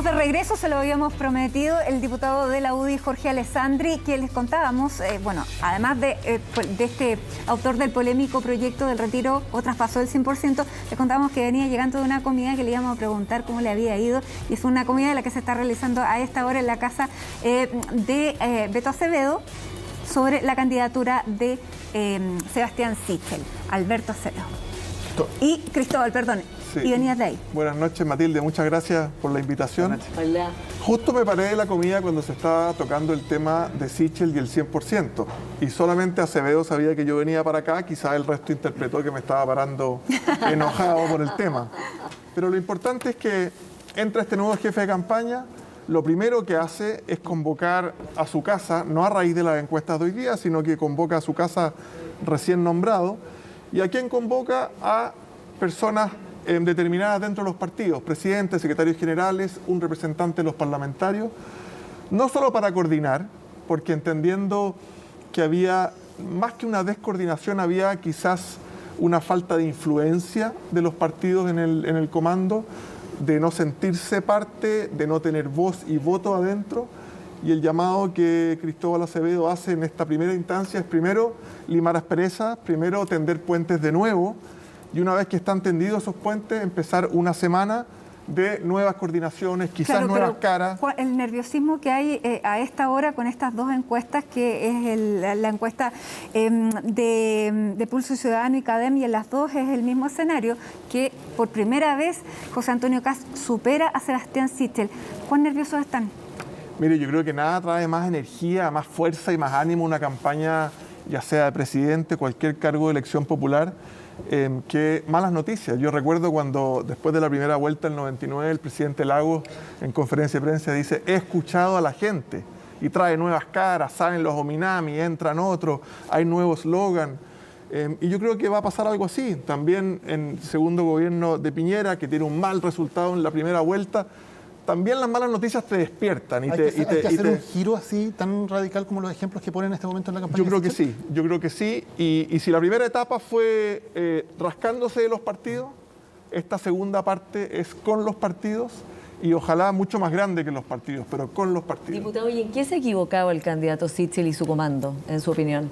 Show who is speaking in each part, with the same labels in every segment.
Speaker 1: Estamos de regreso, se lo habíamos prometido, el diputado de la UDI, Jorge Alessandri, que les contábamos, además de este autor del polémico proyecto del retiro o traspaso del 100%, les contábamos que venía llegando de una comida que le íbamos a preguntar cómo le había ido, y es una comida de la que se está realizando a esta hora en la casa de Beto Acevedo, sobre la candidatura de Sebastián Sichel, Alberto Acevedo. Y Cristóbal, perdón. Sí. Y venías de ahí.
Speaker 2: Buenas noches, Matilde. Muchas gracias por la invitación.
Speaker 1: Hola.
Speaker 2: Justo me paré de la comida cuando se estaba tocando el tema de Sichel y el 100%. Y solamente Acevedo sabía que yo venía para acá. Quizás el resto interpretó que me estaba parando enojado por el tema. Pero lo importante es que entra este nuevo jefe de campaña. Lo primero que hace es convocar a su casa, no a raíz de las encuestas de hoy día, sino que convoca a su casa recién nombrado. ¿Y a quién convoca? A personas determinadas dentro de los partidos, presidentes, secretarios generales, un representante de los parlamentarios, no solo para coordinar, porque entendiendo que había, más que una descoordinación, había quizás una falta de influencia de los partidos en el comando, de no sentirse parte, de no tener voz y voto adentro, y el llamado que Cristóbal Acevedo hace en esta primera instancia es primero limar asperezas, primero tender puentes de nuevo, y una vez que están tendidos esos puentes, empezar una semana de nuevas coordinaciones, quizás claro, nuevas caras.
Speaker 1: El nerviosismo que hay a esta hora con estas dos encuestas, que es la encuesta de Pulso Ciudadano y CADEM, y en las dos es el mismo escenario, que por primera vez José Antonio Kast supera a Sebastián Sichel. ¿Cuán nerviosos están?
Speaker 2: Mire, yo creo que nada trae más energía, más fuerza y más ánimo una campaña, ya sea de presidente, cualquier cargo de elección popular, que malas noticias. Yo recuerdo cuando después de la primera vuelta del 99 el presidente Lagos en conferencia de prensa dice: he escuchado a la gente, y trae nuevas caras, salen los Ominami, entran otros, hay nuevos eslogan, y yo creo que va a pasar algo así también en el segundo gobierno de Piñera, que tiene un mal resultado en la primera vuelta. También las malas noticias te despiertan.
Speaker 3: ¿Hay que hacer un giro así tan radical como los ejemplos que ponen en este momento en la campaña?
Speaker 2: Yo creo que sí. Y si la primera etapa fue rascándose de los partidos, esta segunda parte es con los partidos, y ojalá mucho más grande que los partidos, pero con los partidos.
Speaker 4: Diputado, ¿y en qué se ha equivocado el candidato Sichel y su comando, en su opinión?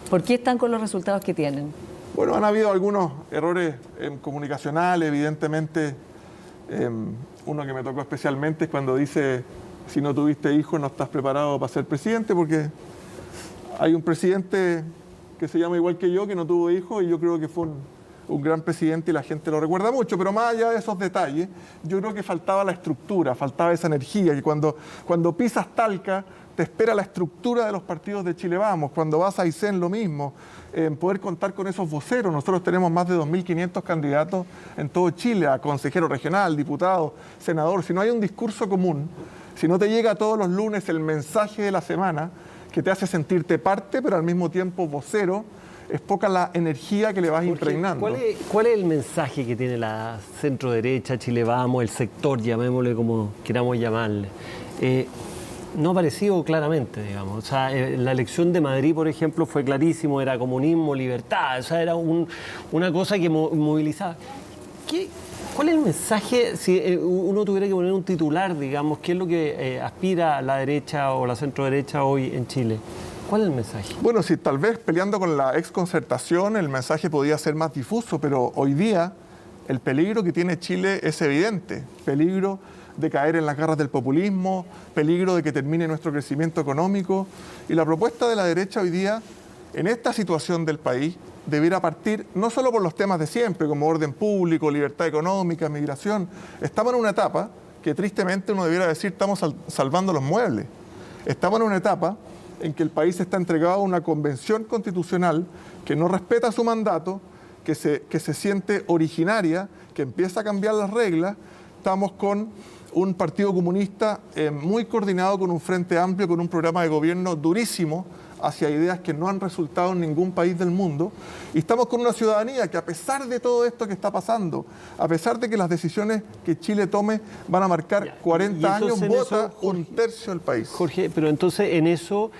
Speaker 4: ¿Por qué están con los resultados que tienen?
Speaker 2: Bueno, han habido algunos errores comunicacionales, evidentemente. Uno que me tocó especialmente es cuando dice: si no tuviste hijos no estás preparado para ser presidente, porque hay un presidente que se llama igual que yo, que no tuvo hijos, y yo creo que fue un gran presidente y la gente lo recuerda mucho. Pero más allá de esos detalles, yo creo que faltaba la estructura, faltaba esa energía, y cuando pisas Talca te espera la estructura de los partidos de Chile Vamos. Cuando vas a Aysén, lo mismo. Poder contar con esos voceros. Nosotros tenemos más de 2.500 candidatos en todo Chile, a consejero regional, diputado, senador. Si no hay un discurso común, si no te llega todos los lunes el mensaje de la semana que te hace sentirte parte, pero al mismo tiempo vocero, es poca la energía que le vas impregnando.
Speaker 5: ¿Cuál es el mensaje que tiene la centro-derecha, Chile Vamos, el sector, llamémosle como queramos llamarle? No ha aparecido claramente, digamos. O sea, la elección de Madrid, por ejemplo, fue clarísimo, era comunismo, libertad, o sea, era una cosa que movilizaba. ¿Cuál es el mensaje, si uno tuviera que poner un titular, digamos, qué es lo que aspira la derecha o la centro-derecha hoy en Chile? ¿Cuál es el mensaje?
Speaker 2: Bueno, si tal vez peleando con la exconcertación el mensaje podía ser más difuso, pero hoy día el peligro que tiene Chile es evidente. Peligro de caer en las garras del populismo, peligro de que termine nuestro crecimiento económico. Y la propuesta de la derecha hoy día, en esta situación del país, debiera partir no solo por los temas de siempre, como orden público, libertad económica, migración. Estamos en una etapa que tristemente uno debiera decir: estamos salvando los muebles. Estamos en una etapa en que el país está entregado a una convención constitucional que no respeta su mandato, que se siente originaria, que empieza a cambiar las reglas. Estamos con un partido comunista muy coordinado con un frente amplio, con un programa de gobierno durísimo hacia ideas que no han resultado en ningún país del mundo. Y estamos con una ciudadanía que, a pesar de todo esto que está pasando, a pesar de que las decisiones que Chile tome van a marcar 40 años, vota un tercio del país.
Speaker 5: Jorge, pero entonces en eso,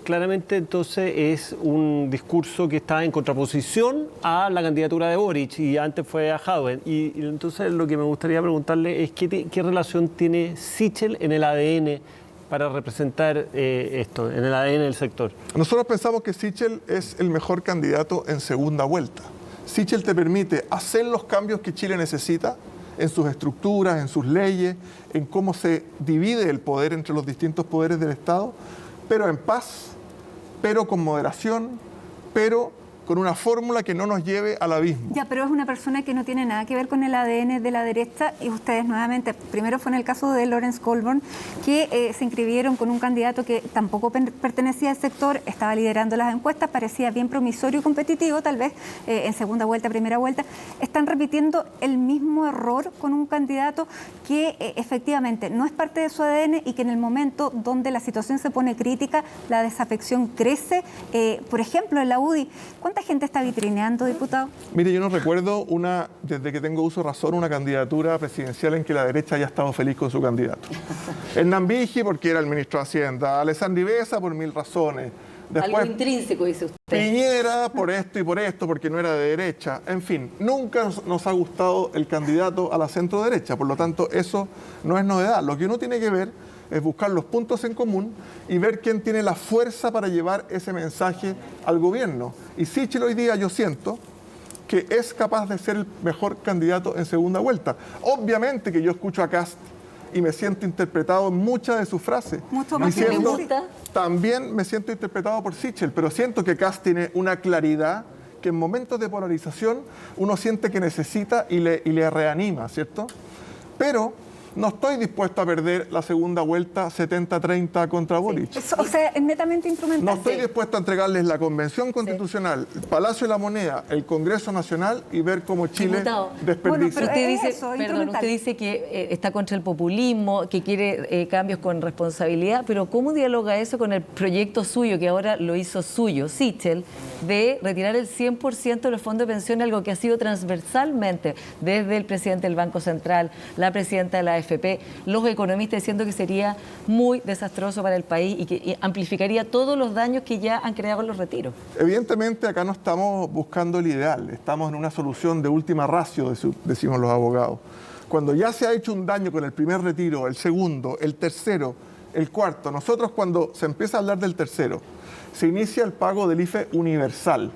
Speaker 5: claramente entonces es un discurso que está en contraposición a la candidatura de Boric y antes fue a Jadwe. Y entonces lo que me gustaría preguntarle es qué relación tiene Sichel en el ADN para representar esto, en el ADN del sector.
Speaker 2: Nosotros pensamos que Sichel es el mejor candidato en segunda vuelta. Sichel te permite hacer los cambios que Chile necesita en sus estructuras, en sus leyes, en cómo se divide el poder entre los distintos poderes del Estado, pero en paz, pero con moderación, pero con una fórmula que no nos lleve al abismo.
Speaker 1: Ya, pero es una persona que no tiene nada que ver con el ADN de la derecha y ustedes nuevamente, primero fue en el caso de Lawrence Colborne, que se inscribieron con un candidato que tampoco pertenecía al sector, estaba liderando las encuestas, parecía bien promisorio y competitivo, tal vez en segunda vuelta, primera vuelta. Están repitiendo el mismo error con un candidato que efectivamente no es parte de su ADN y que en el momento donde la situación se pone crítica, la desafección crece. Por ejemplo, en la UDI, ¿cuánta gente está vitrineando, diputado?
Speaker 2: Mire, yo no recuerdo desde que tengo uso de razón, una candidatura presidencial en que la derecha haya estado feliz con su candidato. Hernán Vigi, porque era el ministro de Hacienda, Alessandri Besa, por 1000 razones. Después,
Speaker 4: algo intrínseco, dice usted.
Speaker 2: Piñera, por esto y por esto, porque no era de derecha. En fin, nunca nos ha gustado el candidato a la centro derecha, por lo tanto, eso no es novedad. Lo que uno tiene que ver es buscar los puntos en común y ver quién tiene la fuerza para llevar ese mensaje al gobierno. Y Sichel hoy día yo siento que es capaz de ser el mejor candidato en segunda vuelta. Obviamente que yo escucho a Kast y me siento interpretado en muchas de sus frases.
Speaker 1: Mucho más
Speaker 4: que me gusta.
Speaker 2: También me siento interpretado por Sichel, pero siento que Kast tiene una claridad que en momentos de polarización uno siente que necesita y le reanima, ¿cierto? Pero no estoy dispuesto a perder la segunda vuelta 70-30 contra Boric.
Speaker 1: O sea, es netamente instrumental.
Speaker 2: No estoy dispuesto a entregarles la Convención Constitucional, el Palacio de la Moneda, el Congreso Nacional y ver cómo Chile desperdicia.
Speaker 1: Bueno, pero
Speaker 4: Usted dice,
Speaker 1: eso,
Speaker 4: usted dice que está contra el populismo, que quiere cambios con responsabilidad, pero ¿cómo dialoga eso con el proyecto suyo, que ahora lo hizo suyo, Sichel, de retirar el 100% de los fondos de pensión, algo que ha sido transversalmente desde el presidente del Banco Central, la presidenta de la AFP, los economistas diciendo que sería muy desastroso para el país y que amplificaría todos los daños que ya han creado los retiros?
Speaker 2: Evidentemente acá no estamos buscando el ideal, estamos en una solución de última ratio, decimos los abogados. Cuando ya se ha hecho un daño con el primer retiro, el segundo, el tercero, el cuarto, nosotros cuando se empieza a hablar del tercero, se inicia el pago del IFE universal.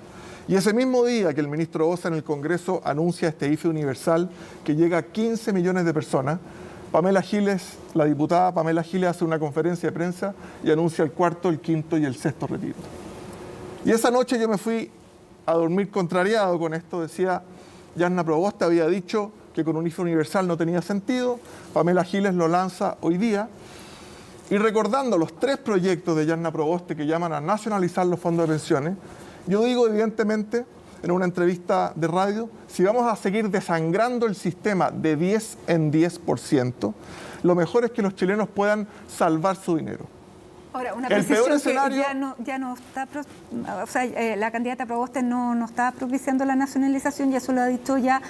Speaker 2: Y ese mismo día que el ministro Osa en el Congreso anuncia este IFE universal que llega a 15 millones de personas, Pamela Giles, la diputada Pamela Giles, hace una conferencia de prensa y anuncia el cuarto, el quinto y el sexto retiro. Y esa noche yo me fui a dormir contrariado con esto. Decía, Yarna Proboste había dicho que con un IFE universal no tenía sentido, Pamela Giles lo lanza hoy día. Y recordando los 3 proyectos de Yarna Proboste que llaman a nacionalizar los fondos de pensiones, yo digo evidentemente en una entrevista de radio, si vamos a seguir desangrando el sistema de 10 en 10%, lo mejor es que los chilenos puedan salvar su dinero.
Speaker 1: Ahora, una
Speaker 2: El peor
Speaker 1: precisión
Speaker 2: escenario...
Speaker 1: que ya no está, o sea, la candidata Proboste no está propiciando la nacionalización, y eso lo ha dicho ya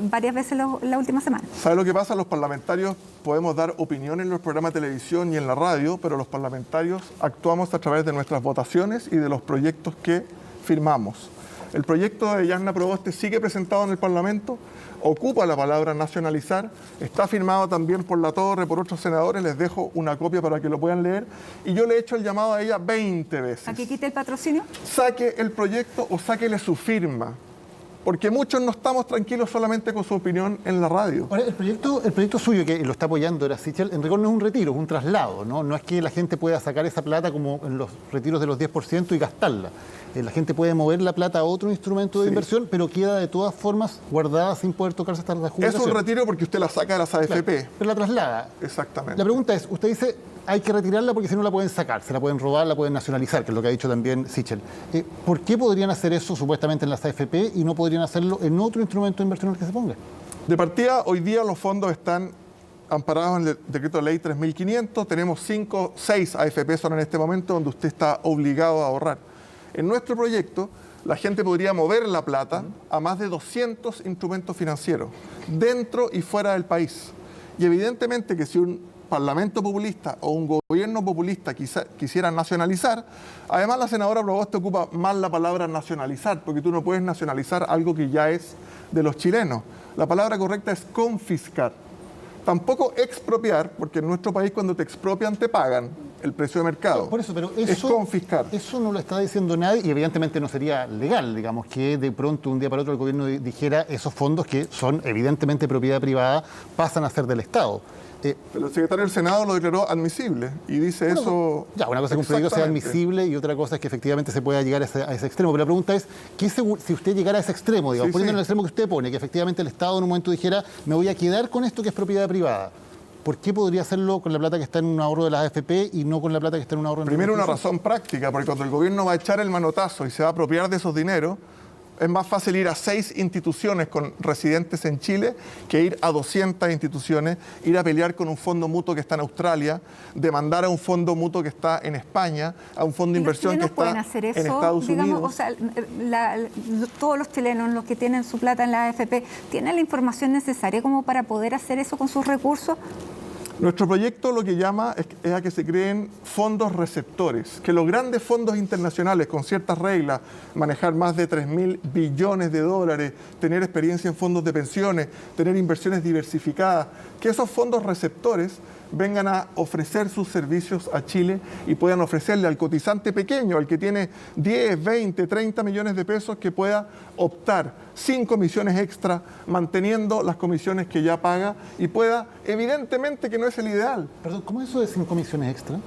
Speaker 1: varias veces la última semana.
Speaker 2: ¿Sabe lo que pasa? Los parlamentarios podemos dar opiniones en los programas de televisión y en la radio, pero los parlamentarios actuamos a través de nuestras votaciones y de los proyectos que firmamos. El proyecto de Yarna Proboste sigue presentado en el Parlamento, ocupa la palabra nacionalizar, está firmado también por La Torre, por otros senadores, les dejo una copia para que lo puedan leer, y yo le he hecho el llamado a ella 20 veces.
Speaker 1: ¿A que quite el patrocinio?
Speaker 2: Saque el proyecto o sáquele su firma, porque muchos no estamos tranquilos solamente con su opinión en la radio.
Speaker 3: Ahora, el proyecto suyo, que lo está apoyando era Sichel, en rigor no es un retiro, es un traslado, ¿no? No es que la gente pueda sacar esa plata como en los retiros de los 10% y gastarla. La gente puede mover la plata a otro instrumento de inversión, pero queda de todas formas guardada sin poder tocarse hasta la jubilación.
Speaker 2: Es un retiro porque usted la saca de las AFP.
Speaker 3: Claro, pero la traslada.
Speaker 2: Exactamente.
Speaker 3: La pregunta es, usted dice, hay que retirarla porque si no la pueden sacar, se la pueden robar, la pueden nacionalizar, que es lo que ha dicho también Sichel. ¿Por qué podrían hacer eso supuestamente en las AFP y no podrían hacerlo en otro instrumento de inversión al que se ponga?
Speaker 2: De partida, hoy día los fondos están amparados en el decreto de ley 3.500, tenemos 6 AFP son en este momento donde usted está obligado a ahorrar. En nuestro proyecto, la gente podría mover la plata a más de 200 instrumentos financieros, dentro y fuera del país. Y evidentemente que si un parlamento populista o un gobierno populista quisiera nacionalizar, además la senadora Proboste ocupa mal la palabra nacionalizar, porque tú no puedes nacionalizar algo que ya es de los chilenos. La palabra correcta es confiscar. Tampoco expropiar, porque en nuestro país cuando te expropian te pagan el precio de mercado.
Speaker 3: Por eso, pero eso,
Speaker 2: es confiscar.
Speaker 3: Eso no lo está diciendo nadie y evidentemente no sería legal, digamos, que de pronto un día para otro el gobierno dijera esos fondos que son evidentemente propiedad privada pasan a ser del Estado.
Speaker 2: Pero el secretario del Senado lo declaró admisible y dice
Speaker 3: bueno,
Speaker 2: eso.
Speaker 3: Ya, una cosa es que un proyecto sea admisible y otra cosa es que efectivamente se pueda llegar a ese extremo. Pero la pregunta es, si usted llegara a ese extremo, digamos, poniendo en el extremo que usted pone, que efectivamente el Estado en un momento dijera, me voy a quedar con esto que es propiedad privada, ¿por qué podría hacerlo con la plata que está en un ahorro de las AFP y no con la plata que está en un ahorro en
Speaker 2: Primero, una razón práctica, porque cuando el gobierno va a echar el manotazo y se va a apropiar de esos dineros, es más fácil ir a 6 instituciones con residentes en Chile que ir a 200 instituciones, ir a pelear con un fondo mutuo que está en Australia, demandar a un fondo mutuo que está en España, a un fondo de inversión que está en Estados Unidos.
Speaker 1: O sea, todos los chilenos, los que tienen su plata en la AFP, ¿tienen la información necesaria como para poder hacer eso con sus recursos?
Speaker 2: Nuestro proyecto lo que llama es a que se creen fondos receptores, que los grandes fondos internacionales con ciertas reglas, manejar más de 3.000 billones de dólares, tener experiencia en fondos de pensiones, tener inversiones diversificadas, que esos fondos receptores vengan a ofrecer sus servicios a Chile y puedan ofrecerle al cotizante pequeño, al que tiene 10, 20, 30 millones de pesos, que pueda optar sin comisiones extra, manteniendo las comisiones que ya paga y pueda, evidentemente que no es el ideal.
Speaker 3: Perdón, ¿cómo es eso de sin comisiones extra?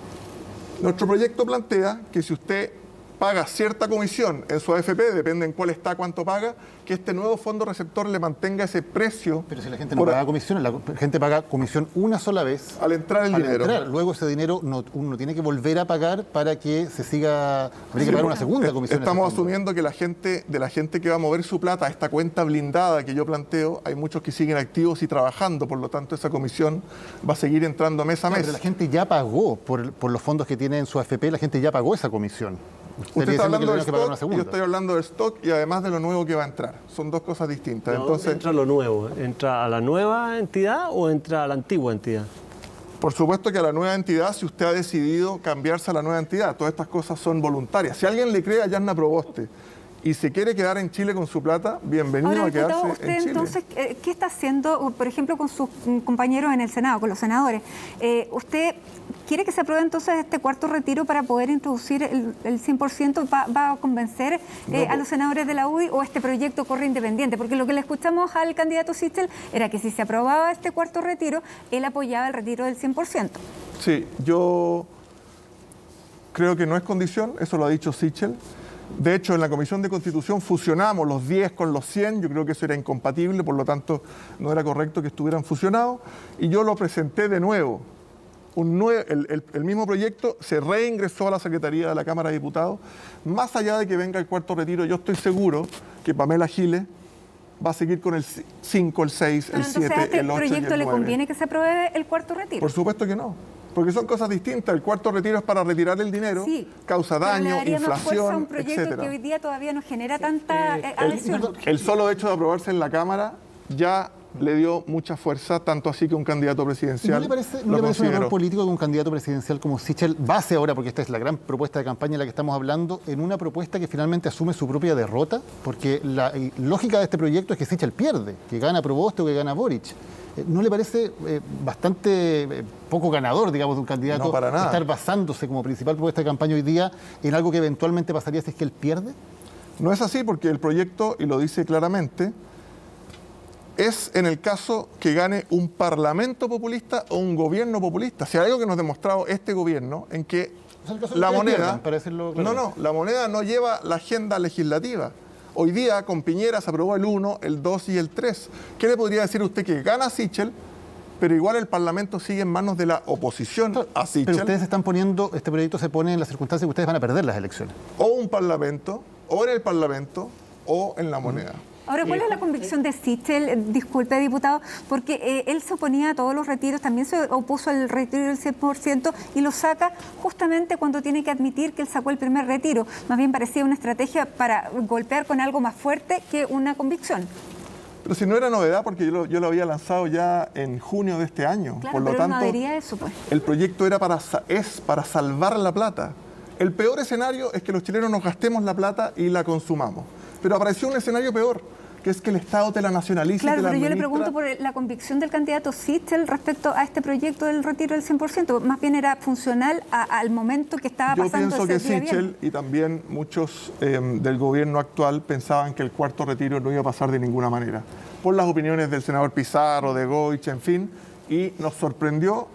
Speaker 2: Nuestro proyecto plantea que si usted paga cierta comisión en su AFP, depende en cuál está, cuánto paga, que este nuevo fondo receptor le mantenga ese precio.
Speaker 3: Pero si la gente no paga comisión, la gente paga comisión una sola vez.
Speaker 2: Al entrar el dinero.
Speaker 3: Luego ese dinero uno tiene que volver a pagar para que se siga, habría que pagar una segunda comisión.
Speaker 2: Estamos asumiendo que de la gente que va a mover su plata a esta cuenta blindada que yo planteo, hay muchos que siguen activos y trabajando, por lo tanto esa comisión va a seguir entrando mes a mes.
Speaker 3: Pero la gente ya pagó por los fondos que tiene en su AFP, la gente ya pagó esa comisión.
Speaker 2: Usted está hablando del stock, yo estoy hablando del stock y además de lo nuevo que va a entrar. Son dos cosas distintas.
Speaker 5: No,
Speaker 2: entonces,
Speaker 5: ¿entra lo nuevo? ¿Entra a la nueva entidad o entra a la antigua entidad?
Speaker 2: Por supuesto que a la nueva entidad, si usted ha decidido cambiarse a la nueva entidad, todas estas cosas son voluntarias. Si alguien le cree a Yarna Proboste y se quiere quedar en Chile con su plata, bienvenido. Ahora, a quedarse
Speaker 1: usted,
Speaker 2: en Chile.
Speaker 1: Entonces, ¿qué está haciendo, por ejemplo, con sus compañeros en el Senado, con los senadores? ¿Usted quiere que se apruebe entonces este cuarto retiro para poder introducir el 100%? ¿Va a convencer a los senadores de la UDI o este proyecto corre independiente? Porque lo que le escuchamos al candidato Sichel era que si se aprobaba este cuarto retiro, él apoyaba el retiro del 100%.
Speaker 2: Sí, yo creo que no es condición, eso lo ha dicho Sichel. De hecho, en la Comisión de Constitución fusionamos los 10 con los 100, yo creo que eso era incompatible, por lo tanto no era correcto que estuvieran fusionados, y yo lo presenté de nuevo. El mismo proyecto se reingresó a la Secretaría de la Cámara de Diputados. Más allá de que venga el cuarto retiro, yo estoy seguro que Pamela Giles va a seguir con el 5, el 6, el 7, el 8 y el 9.
Speaker 1: ¿A este proyecto le conviene que se apruebe el cuarto retiro?
Speaker 2: Por supuesto que no. Porque son cosas distintas. El cuarto retiro es para retirar el dinero, sí, causa daño, inflación,
Speaker 1: un proyecto
Speaker 2: etcétera.
Speaker 1: Que hoy día todavía no genera tanta adhesión.
Speaker 2: El solo hecho de aprobarse en la Cámara ya le dio mucha fuerza, tanto así que un candidato presidencial.
Speaker 3: ¿No le parece un error político que un candidato presidencial como Sichel base ahora, porque esta es la gran propuesta de campaña de la que estamos hablando, en una propuesta que finalmente asume su propia derrota? Porque la lógica de este proyecto es que Sichel pierde, que gana Proboste o que gana Boric. ¿No le parece bastante poco ganador, digamos, de un candidato
Speaker 2: no, para nada,
Speaker 3: estar basándose como principal propuesta de campaña hoy día en algo que eventualmente pasaría si es que él pierde?
Speaker 2: No es así, porque el proyecto, y lo dice claramente, es en el caso que gane un parlamento populista o un gobierno populista. Si hay algo que nos ha demostrado este gobierno, en que la moneda, la moneda no lleva la agenda legislativa. Hoy día con Piñera se aprobó el 1, el 2 y el 3. ¿Qué le podría decir usted? Que gana Sichel, pero igual el Parlamento sigue en manos de la oposición a Sichel.
Speaker 3: Pero ustedes están poniendo, este proyecto se pone en las circunstancias que ustedes van a perder las elecciones.
Speaker 2: O un Parlamento, o en el Parlamento, o en la moneda.
Speaker 1: Ahora, ¿cuál es la convicción de Sichel? Disculpe, diputado, porque él se oponía a todos los retiros, también se opuso al retiro del 100% y lo saca justamente cuando tiene que admitir que él sacó el primer retiro. Más bien parecía una estrategia para golpear con algo más fuerte que una convicción.
Speaker 2: Pero si no era novedad, porque yo lo había lanzado ya en junio de este año.
Speaker 1: Claro,
Speaker 2: por lo
Speaker 1: pero
Speaker 2: tanto,
Speaker 1: no adhería a eso, pues.
Speaker 2: el proyecto es para salvar la plata. El peor escenario es que los chilenos nos gastemos la plata y la consumamos. Pero apareció un escenario peor, que es que el Estado te la nacionalice.
Speaker 1: Claro,
Speaker 2: y te la
Speaker 1: pero yo le
Speaker 2: administra.
Speaker 1: pregunto por la convicción del candidato Sichel respecto a este proyecto del retiro del 100%. Más bien era funcional al momento que estaba
Speaker 2: Yo
Speaker 1: pasando
Speaker 2: pienso que
Speaker 1: ese día
Speaker 2: Sichel
Speaker 1: viernes.
Speaker 2: y también muchos del gobierno actual pensaban que el cuarto retiro no iba a pasar de ninguna manera. Por las opiniones del senador Pizarro, de Goich, en fin, y los sorprendió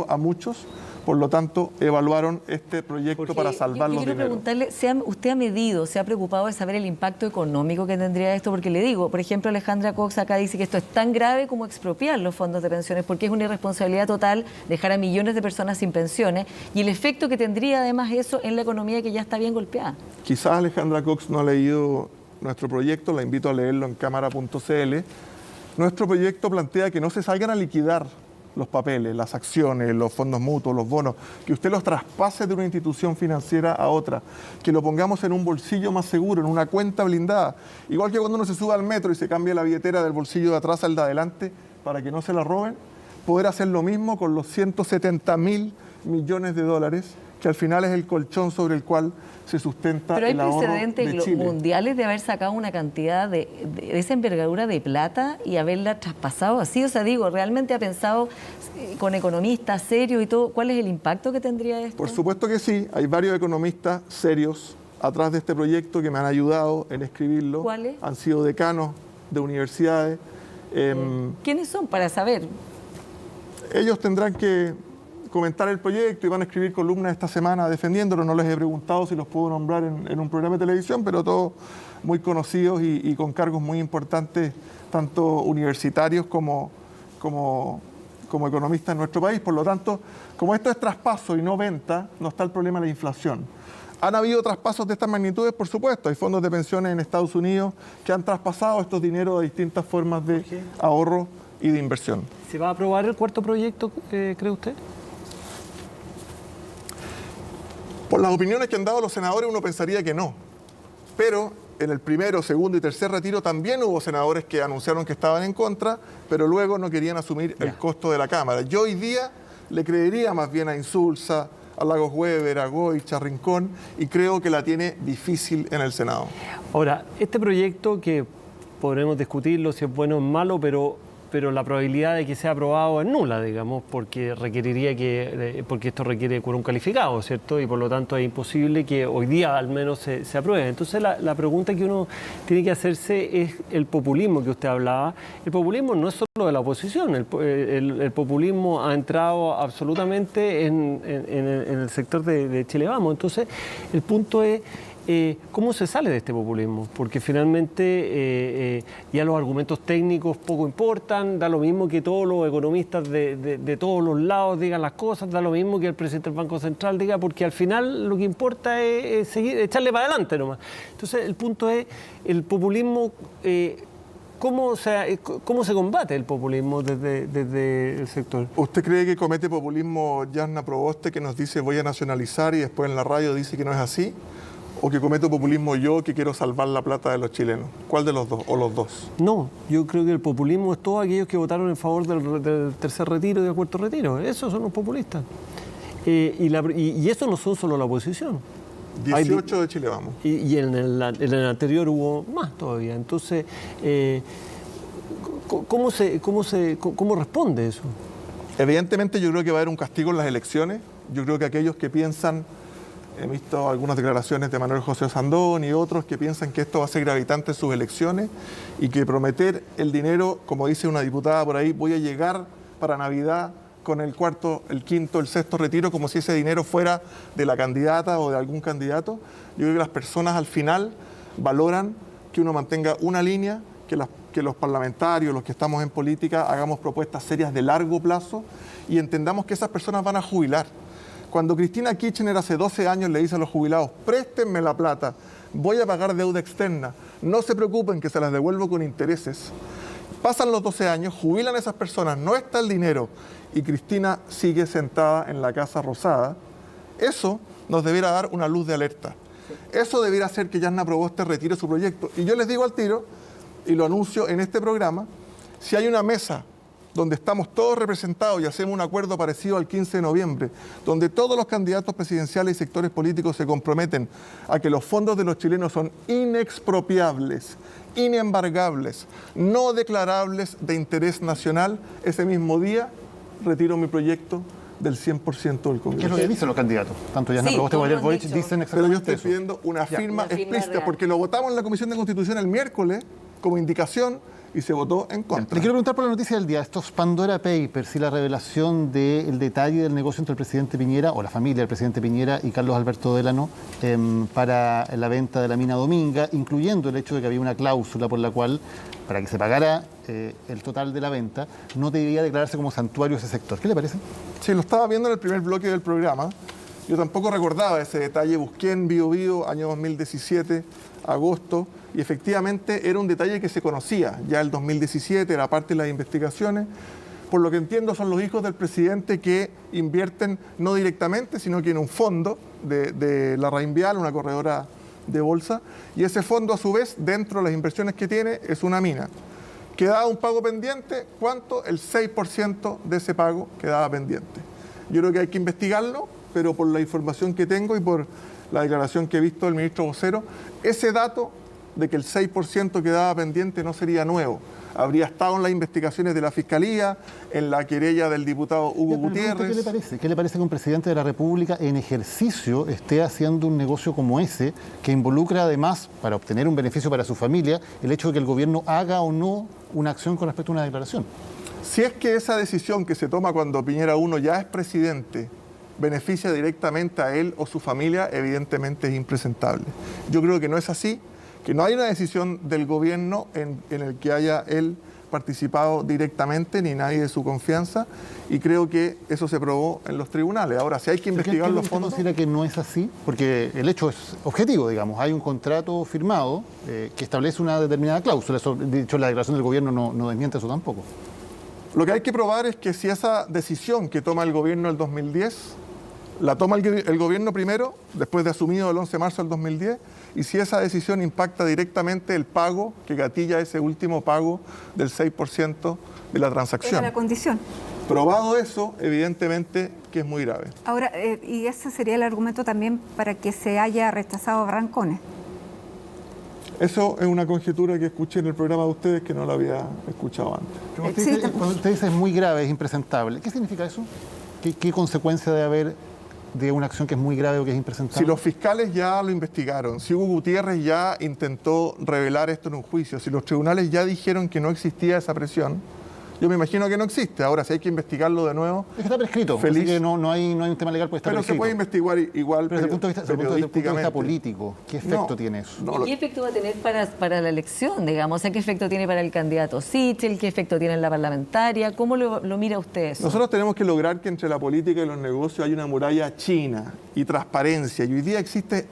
Speaker 2: a muchos. Por lo tanto, evaluaron este proyecto para salvar los
Speaker 4: quiero
Speaker 2: dineros.
Speaker 4: preguntarle, ¿usted ha medido, se ha preocupado de saber el impacto económico que tendría esto? Porque le digo, por ejemplo, Alejandra Cox acá dice que esto es tan grave como expropiar los fondos de pensiones, porque es una irresponsabilidad total dejar a millones de personas sin pensiones y el efecto que tendría además eso en la economía que ya está bien golpeada.
Speaker 2: Quizás Alejandra Cox no ha leído nuestro proyecto, la invito a leerlo en cámara.cl. Nuestro proyecto plantea que no se salgan a liquidar los papeles, las acciones, los fondos mutuos, los bonos, que usted los traspase de una institución financiera a otra, que lo pongamos en un bolsillo más seguro, en una cuenta blindada. Igual que cuando uno se sube al metro y se cambia la billetera del bolsillo de atrás al de adelante para que no se la roben, poder hacer lo mismo con los 170.000 millones de dólares, que al final es el colchón sobre el cual se sustenta el ahorro de Chile.
Speaker 4: Pero hay precedentes mundiales de haber sacado una cantidad de esa envergadura de plata y haberla traspasado así. O sea, digo, ¿realmente ha pensado con economistas serios y todo cuál es el impacto que tendría esto?
Speaker 2: Por supuesto que sí. Hay varios economistas serios atrás de este proyecto que me han ayudado en escribirlo.
Speaker 4: ¿Cuáles?
Speaker 2: Han sido decanos de universidades.
Speaker 4: ¿Quiénes son para saber?
Speaker 2: Ellos tendrán que comentar el proyecto y van a escribir columnas esta semana defendiéndolo. No les he preguntado si los puedo nombrar en un programa de televisión, pero todos muy conocidos y con cargos muy importantes, tanto universitarios como economistas en nuestro país. Por lo tanto, como esto es traspaso y no venta, no está el problema de la inflación. Han habido traspasos de estas magnitudes, por supuesto. Hay fondos de pensiones en Estados Unidos que han traspasado estos dineros a distintas formas de ahorro y de inversión.
Speaker 5: ¿Se va a aprobar el cuarto proyecto, cree usted?
Speaker 2: Por las opiniones que han dado los senadores uno pensaría que no, pero en el primero, segundo y tercer retiro también hubo senadores que anunciaron que estaban en contra, pero luego no querían asumir el costo de la Cámara. Yo hoy día le creería más bien a Insulza, a Lagos Weber, a Goich, a Rincón, y creo que la tiene difícil en el Senado.
Speaker 5: Ahora, este proyecto que podremos discutirlo si es bueno o malo, pero la probabilidad de que sea aprobado es nula, digamos, porque porque esto requiere quórum calificado, ¿cierto? Y por lo tanto es imposible que hoy día al menos se apruebe. Entonces la pregunta que uno tiene que hacerse es el populismo que usted hablaba. El populismo no es solo de la oposición, el populismo ha entrado absolutamente en el sector de Chile Vamos. Entonces el punto es ¿cómo se sale de este populismo? Porque finalmente ya los argumentos técnicos poco importan, da lo mismo que todos los economistas de todos los lados digan las cosas, da lo mismo que el presidente del Banco Central diga, porque al final lo que importa es seguir, echarle para adelante nomás. Entonces el punto es, el populismo, ¿cómo se combate el populismo desde el sector?
Speaker 2: ¿Usted cree que comete populismo Jasna Proboste, que nos dice voy a nacionalizar y después en la radio dice que no es así? ¿O que cometo populismo yo, que quiero salvar la plata de los chilenos? ¿Cuál de los dos? ¿O los dos?
Speaker 5: No, yo creo que el populismo es todos aquellos que votaron en favor del tercer retiro y del cuarto retiro. Esos son los populistas. Y esos no son solo la oposición.
Speaker 2: 18 de Chile Vamos.
Speaker 5: Y en el anterior hubo más todavía. Entonces, ¿cómo responde eso?
Speaker 2: Evidentemente yo creo que va a haber un castigo en las elecciones. Yo creo que aquellos que piensan... He visto algunas declaraciones de Manuel José Sandón y otros que piensan que esto va a ser gravitante en sus elecciones y que prometer el dinero, como dice una diputada por ahí, voy a llegar para Navidad con el cuarto, el quinto, el sexto retiro, como si ese dinero fuera de la candidata o de algún candidato. Yo creo que las personas al final valoran que uno mantenga una línea, que los parlamentarios, los que estamos en política, hagamos propuestas serias de largo plazo y entendamos que esas personas van a jubilar. Cuando Cristina Kirchner hace 12 años le dice a los jubilados, préstenme la plata, voy a pagar deuda externa, no se preocupen que se las devuelvo con intereses. Pasan los 12 años, jubilan a esas personas, no está el dinero y Cristina sigue sentada en la Casa Rosada. Eso nos debiera dar una luz de alerta. Eso debiera hacer que Jasna Proboste retire su proyecto. Y yo les digo al tiro, y lo anuncio en este programa, si hay una mesa donde estamos todos representados y hacemos un acuerdo parecido al 15 de noviembre, donde todos los candidatos presidenciales y sectores políticos se comprometen a que los fondos de los chilenos son inexpropiables, inembargables, no declarables de interés nacional, ese mismo día retiro mi proyecto del 100% del Congreso.
Speaker 3: ¿Qué es lo que dicen los candidatos? Tanto Jasna Proboste como Gabriel Boric dicen
Speaker 2: Pero yo
Speaker 3: exactamente
Speaker 2: estoy
Speaker 3: eso.
Speaker 2: pidiendo una firma
Speaker 4: Una firma
Speaker 2: explícita,
Speaker 4: real.
Speaker 2: porque lo votamos en la Comisión de Constitución el miércoles como indicación y se votó en contra.
Speaker 3: Le quiero preguntar por la noticia del día, estos Pandora Papers y la revelación del detalle del negocio entre el presidente Piñera o la familia del presidente Piñera y Carlos Alberto Délano para la venta de la mina Dominga, incluyendo el hecho de que había una cláusula por la cual, para que se pagara el total de la venta, no debía declararse como santuario ese sector. ¿Qué le parece?
Speaker 2: Sí, lo estaba viendo en el primer bloque del programa. Yo tampoco recordaba ese detalle. Busqué en Bio, año 2017, agosto, y efectivamente era un detalle que se conocía ya el 2017, era parte de las investigaciones. Por lo que entiendo son los hijos del presidente que invierten no directamente, sino que en un fondo de la Reinvial, una corredora de bolsa, y ese fondo a su vez, dentro de las inversiones que tiene, es una mina. ¿Quedaba un pago pendiente? ¿Cuánto? El 6% de ese pago quedaba pendiente. Yo creo que hay que investigarlo, pero por la información que tengo y por la declaración que he visto del ministro vocero, ese dato de que el 6% quedaba pendiente no sería nuevo. Habría estado en las investigaciones de la Fiscalía, en la querella del diputado Hugo Gutiérrez.
Speaker 3: ¿Qué le parece? ¿Qué le parece que un presidente de la República en ejercicio esté haciendo un negocio como ese, que involucra además, para obtener un beneficio para su familia, el hecho de que el gobierno haga o no una acción con respecto a una declaración?
Speaker 2: Si es que esa decisión que se toma cuando Piñera 1 ya es presidente beneficia directamente a él o su familia, evidentemente es impresentable. Yo creo que no es así, que no hay una decisión del gobierno en el que haya él participado directamente, ni nadie de su confianza, y creo que eso se probó en los tribunales. Ahora, si hay que investigar los fondos...
Speaker 3: ¿Usted considera que no es así? Porque el hecho es objetivo, digamos. Hay un contrato firmado que establece una determinada cláusula. Eso, de hecho, la declaración del gobierno no desmiente eso tampoco.
Speaker 2: Lo que hay que probar es que si esa decisión que toma el gobierno el 2010, la toma el gobierno primero, después de asumido el 11 de marzo del 2010, y si esa decisión impacta directamente el pago que gatilla ese último pago del 6% de la transacción.
Speaker 1: Era la condición.
Speaker 2: Probado eso, evidentemente que es muy grave.
Speaker 1: Ahora, y ese sería el argumento también para que se haya rechazado a Brancones.
Speaker 2: Eso es una conjetura que escuché en el programa de ustedes que no la había escuchado antes.
Speaker 3: Cuando usted dice es muy grave, es impresentable, ¿qué significa eso? ¿Qué consecuencia debe haber de una acción que es muy grave o que es impresentable?
Speaker 2: Si los fiscales ya lo investigaron, si Hugo Gutiérrez ya intentó revelar esto en un juicio, si los tribunales ya dijeron que no existía esa presión, yo me imagino que no existe. Ahora, si hay que investigarlo de nuevo...
Speaker 3: Es que está prescrito,
Speaker 2: feliz.
Speaker 3: así que no hay un tema legal, pues está
Speaker 2: Pero
Speaker 3: prescrito.
Speaker 2: se puede investigar igual.
Speaker 3: Pero desde el punto de vista
Speaker 2: periodísticamente.
Speaker 3: político, ¿qué efecto tiene eso?
Speaker 2: No,
Speaker 4: ¿Qué efecto va a tener para la elección, digamos? O sea, ¿qué efecto tiene para el candidato Sichel? ¿Qué efecto tiene en la parlamentaria? ¿Cómo lo mira usted eso?
Speaker 2: Nosotros tenemos que lograr que entre la política y los negocios haya una muralla china y transparencia. Y hoy día existe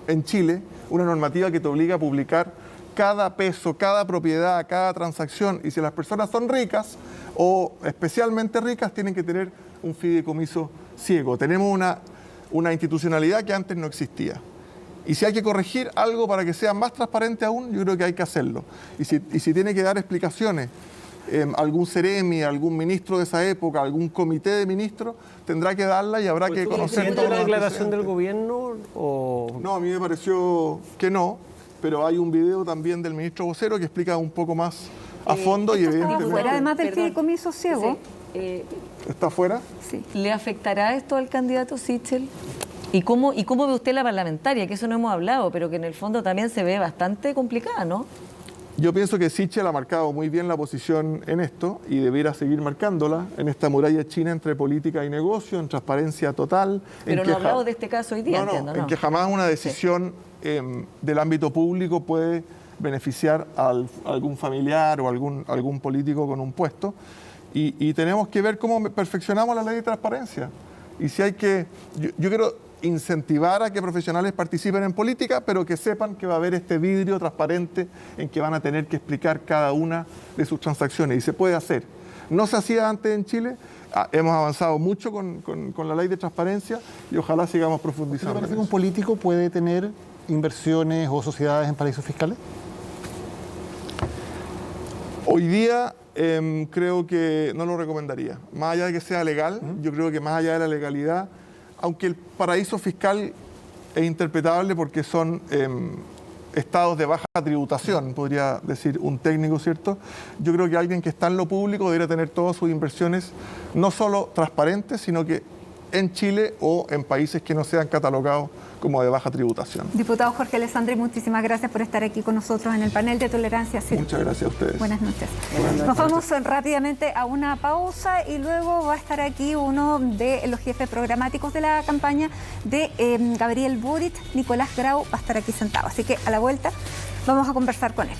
Speaker 2: en Chile una normativa que te obliga a publicar cada peso, cada propiedad, cada transacción. Y si las personas son ricas o especialmente ricas, tienen que tener un fideicomiso ciego. Tenemos una institucionalidad que antes no existía. Y si hay que corregir algo para que sea más transparente aún, yo creo que hay que hacerlo. Y si tiene que dar explicaciones algún Ceremi, algún ministro de esa época, algún comité de ministros, tendrá que darla y habrá que conocer
Speaker 5: ¿Siente
Speaker 2: todos
Speaker 5: una
Speaker 2: los
Speaker 5: declaración del
Speaker 2: antecedentes.
Speaker 5: gobierno o...?
Speaker 2: No, a mí me pareció que no, pero hay un video también del ministro vocero que explica un poco más a fondo y
Speaker 1: Esto estaba
Speaker 2: evidentemente...
Speaker 1: fuera, además del
Speaker 4: Perdón.
Speaker 1: fideicomiso ciego.
Speaker 4: Sí.
Speaker 2: ¿Está fuera?
Speaker 1: Sí.
Speaker 4: ¿Le afectará esto al candidato Sichel? ¿Y cómo ve usted la parlamentaria? Que eso no hemos hablado, pero que en el fondo también se ve bastante complicada, ¿no?
Speaker 2: Yo pienso que Sichel ha marcado muy bien la posición en esto y debiera seguir marcándola en esta muralla china entre política y negocio, en transparencia total.
Speaker 4: Pero no hablamos de este caso hoy día, entiendo, ¿no?
Speaker 2: En que jamás una decisión del ámbito público puede beneficiar a algún familiar o algún político con un puesto. Y tenemos que ver cómo perfeccionamos la ley de transparencia. Y si hay que... Yo quiero incentivar a que profesionales participen en política, pero que sepan que va a haber este vidrio transparente en que van a tener que explicar cada una de sus transacciones. Y se puede hacer. No se hacía antes en Chile. Hemos avanzado mucho con la ley de transparencia y ojalá sigamos profundizando.
Speaker 3: ¿Te parece que un político puede tener inversiones o sociedades en paraísos fiscales?
Speaker 2: Hoy día creo que no lo recomendaría. Más allá de que sea legal, yo creo que más allá de la legalidad, aunque el paraíso fiscal es interpretable porque son estados de baja tributación, podría decir un técnico, ¿cierto? Yo creo que alguien que está en lo público debería tener todas sus inversiones no solo transparentes, sino que en Chile o en países que no sean catalogados como de baja tributación.
Speaker 1: Diputado Jorge Alessandri, muchísimas gracias por estar aquí con nosotros en el panel de tolerancia cero.
Speaker 2: Muchas gracias a ustedes.
Speaker 1: Buenas noches. Nos vamos rápidamente a una pausa y luego va a estar aquí uno de los jefes programáticos de la campaña de Gabriel Boric, Nicolás Grau, va a estar aquí sentado. Así que a la vuelta vamos a conversar con él.